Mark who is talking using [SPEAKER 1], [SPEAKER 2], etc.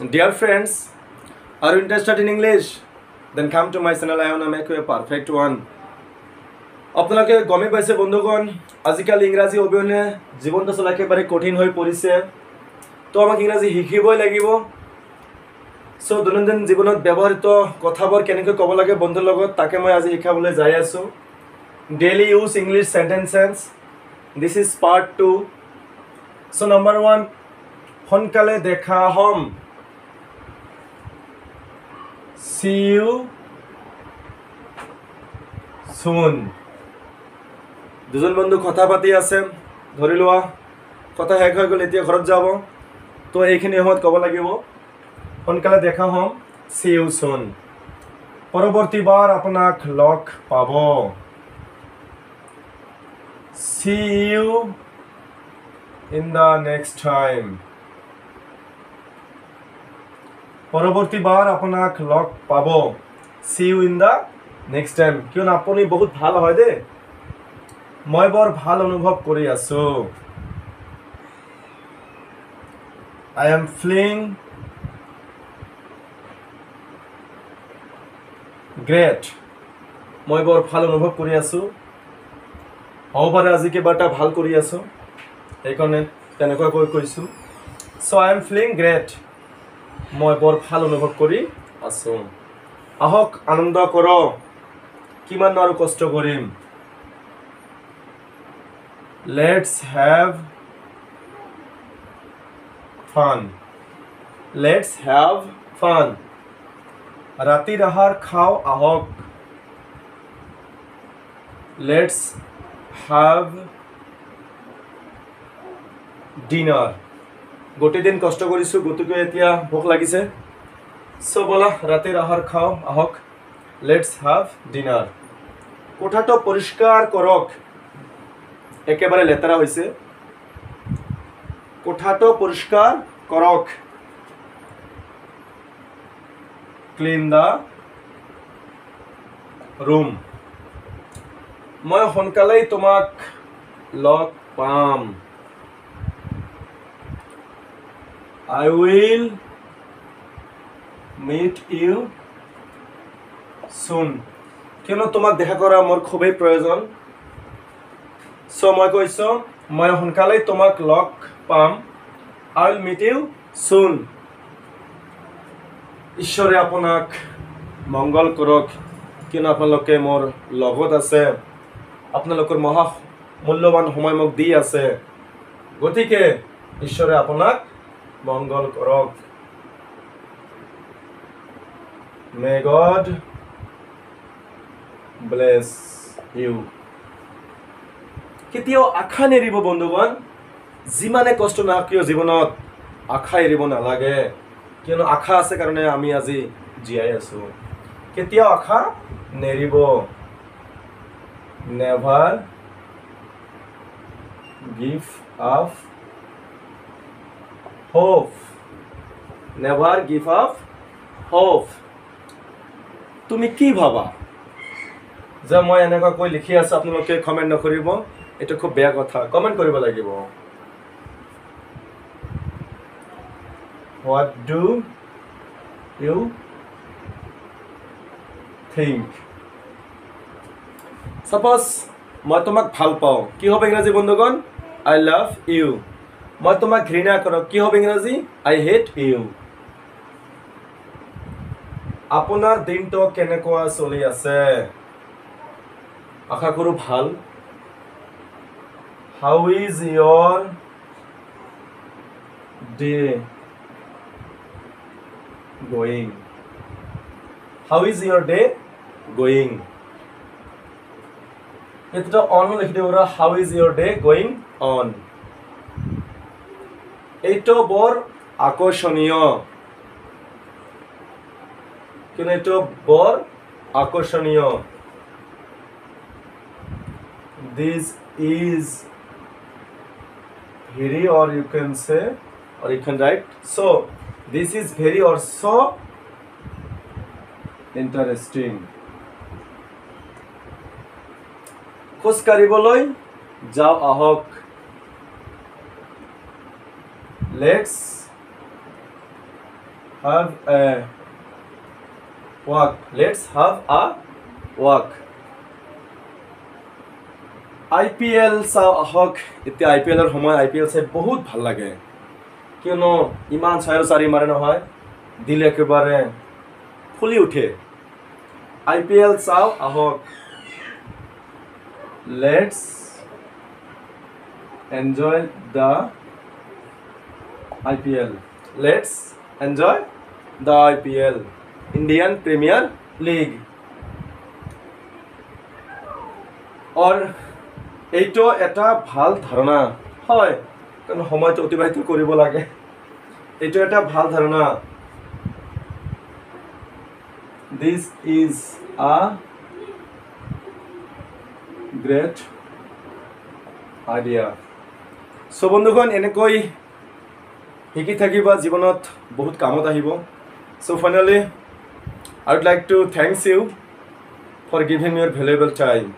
[SPEAKER 1] Dear friends, are you interested in English? Then come to my channel. I wanna make you a perfect one. আপোনালোকে গমে পাইছে বন্ধুগণ, আজিকালি ইংৰাজী অবিহনে জীৱনটো চলা একেবাৰে কঠিন হৈ পৰিছে। তো আমাক ইংৰাজী শিকিবই লাগিব। সো দৈনন্দিন জীৱনত ব্যৱহৃত কথাবোৰ কেনেকৈ ক'ব লাগে বন্ধুৰ লগত তাকে মই আজি শিকাবলৈ যাই আছো। Daily use English sentences. This is part 2। So number 1, সোনকালে দেখা হম। See you soon. দুজন বন্ধু কথা পাতি আছে, ধৰি লোৱা কথা শেষ হৈ গ'ল, এতিয়া ঘৰত যাব, তো এইখিনি সময়ত ক'ব লাগিব সোনকালে দেখা হম, see you soon। পৰৱৰ্তীবাৰ আপোনাক লগ পাব, see you in the next time। পৰৱৰ্তীবাৰ আপোনাক লগ পাব, see you in the next time। কিয়নো আপুনি বহুত ভাল হয় দে, মই বৰ ভাল অনুভৱ কৰি আছো। I am feeling great। মই বৰ ভাল অনুভৱ কৰি আছো। হ'ব পাৰে আজি কিবা এটা ভাল কৰি আছো, সেইকাৰণে তেনেকুৱাকৈ কৈছো। So I am feeling great। মই বৰ ভাল অনুভৱ কৰি আছো। আহক আনন্দ কৰো, কিমান আৰু কষ্ট কৰিম। Let's have fun। Let's have fun। ৰাতিৰ আহাৰ খাওঁ আহক। Let's have dinner। গোটেই দিন কষ্ট কৰিছো, গতিকে এতিয়া ভোক লাগিছে। সো বলা ৰাতিৰ আহাৰ খাওঁ আহক। Let's have dinner। কোঠাটো পৰিষ্কাৰ কৰক। একেবাৰে লেতেৰা হৈছে, কোঠাটো পৰিষ্কাৰ কৰক। Clean the room। মই সোনকালেই তোমাক লগ পাম। I will meet you soon। কিয়নো তোমাক দেখা কৰা মোৰ খুবেই প্ৰয়োজন। সো মই কৈছো মই সোনকালেই তোমাক লগ পাম, I will meet you soon। ঈশ্বৰে আপোনাক মংগল কৰক, কিয়নো আপোনালোকে মোৰ লগত আছে, আপোনালোকৰ মহা মূল্যৱান সময় মোক দি আছে, গতিকে ঈশ্বৰে আপোনাক মংগল কৰক। May God bless you। কেতিয়াও আশা নেৰিব বন্ধুগণ, যিমানে কষ্ট নহওক কিয় জীৱনত আশা এৰিব নালাগে, কিয়নো আশা আছে কাৰণে আমি আজি জীয়াই আছো। কেতিয়াও আশা নেৰিব। Never give up hope। Never give up hope। তুমি কি ভাবা যে মই এনেকৈ লিখি আছো, আপোনালোকে কমেণ্ট নকৰিব, এটা খুব বেয়া কথা, কমেণ্ট কৰিব লাগিব। What do you think? Suppose মই তোমাক ভাল পাওঁ, কি হ'ব ইংৰাজী বন্ধুগণ? I love you। মই তোমাক ঘৃণা কৰো, কি হ'ব ইংৰাজী? I hate you। আপোনাৰ দিনটো কেনেকুৱা চলি আছে? আশা কৰো ভাল। How is your day going? How is your day going? এটা অন লিখি দিব, how is your day going on। এইটো বৰ আকৰ্ষণীয়, কিন্তু এইটো বৰ আকৰ্ষণীয়। This is very, or you can say, or you can write so, this is very or so interesting। খোজ কাঢ়িবলৈ যাওঁ আহক। Let's have a walk. Let's have a walk. IPL চাওঁ আহক এতিয়া IPLৰ সময় IPL চাই বহুত ভাল লাগে কিয়নো ইমান চাৰি মাৰে নহয় দিল একেবাৰে ফুলি উঠে IPL চাওঁ আহক let's enjoy the IPL let's enjoy the IPL Indian Premier League और এইটো এটা ভাল ধাৰণা হয় কাৰণ সময়টো অতিবাহিত কৰিব লাগে এইটো এটা ভাল ধাৰণা this is a great idea so বন্ধুগণ এনেকৈ শিকি থাকিবা জীৱনত বহুত কামত আহিব so finally I would like to thank you for giving me your valuable time